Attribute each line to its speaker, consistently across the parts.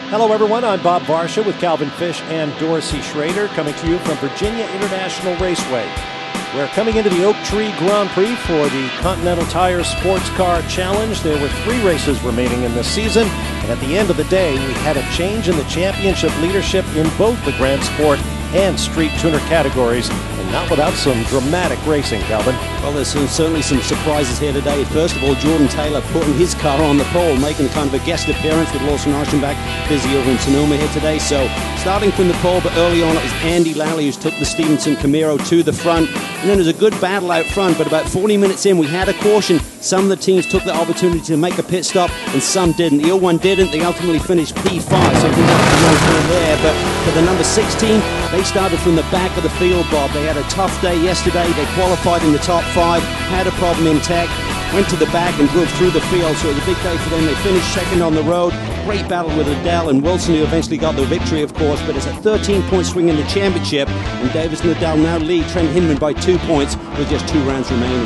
Speaker 1: Hello everyone, I'm Bob Varsha with Calvin Fish and Dorsey Schrader coming to you from Virginia International Raceway. We're coming into the Oak Tree Grand Prix for the Continental Tire Sports Car Challenge. There were 3 races remaining in this season, and at the end of the day we had a change in the championship leadership in both the Grand Sport and Street Tuner categories, and not without some dramatic racing, Calvin.
Speaker 2: Well, there's certainly some surprises here today. First of all, Jordan Taylor putting his car on the pole, making kind of a guest appearance with Lawson Archenbach busy over in Sonoma here today. So starting from the pole, but early on it was Andy Lally who took the Stevenson Camaro to the front. And then there's a good battle out front, but about 40 minutes in we had a caution. Some of the teams took the opportunity to make a pit stop and some didn't. The 01 didn't. They ultimately finished P5, so we got the wrong through there. But for the number 16, they started from the back of the field, Bob. They had a tough day yesterday. They qualified in the top 5, had a problem in tech, went to the back and drove through the field, so it was a big day for them. They finished second on the road. Great battle with Adele and Wilson, who eventually got the victory, of course, but it's a 13-point swing in the championship, and Davis and Adele now lead Trent Hinman by 2 points with just 2 rounds remaining.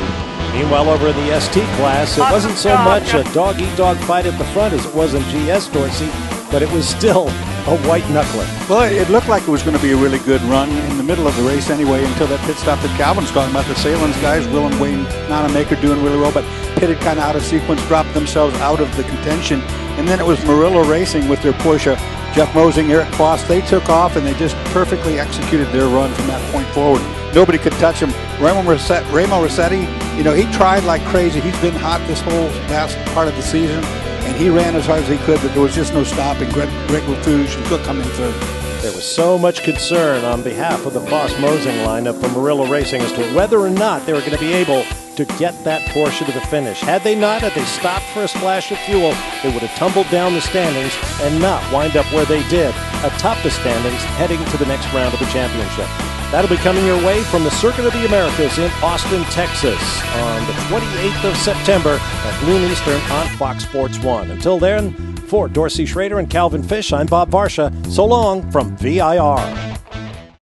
Speaker 1: Meanwhile, over in the ST class, it wasn't so much a dog-eat-dog fight at the front as it was in GS, Dorsey, but it was still a white knuckler.
Speaker 3: Well, it looked like it was going to be a really good run in the middle of the race anyway, until that pit stop that Calvin's talking about. The Salins guys, Will and Wayne Nonamaker doing really well, but pitted kind of out of sequence, dropped themselves out of the contention. And then it was Murillo Racing with their Porsche, Jeff Mosing, Eric Foss. They took off and they just perfectly executed their run from that point forward. Nobody could touch him. Remo Rossetti, you know, he tried like crazy. He's been hot this whole last part of the season, and he ran as hard as he could, but there was just no stopping. Greg Lafuge and Cook coming third.
Speaker 1: There was so much concern on behalf of the Foss-Mosing lineup from Murillo Racing as to whether or not they were going to be able to get that Porsche to the finish. Had they not, had they stopped for a splash of fuel, they would have tumbled down the standings and not wind up where they did, atop the standings, heading to the next round of the championship. That'll be coming your way from the Circuit of the Americas in Austin, Texas on the 28th of September at noon Eastern on Fox Sports 1. Until then, for Dorsey Schrader and Calvin Fish, I'm Bob Varsha. So long from VIR.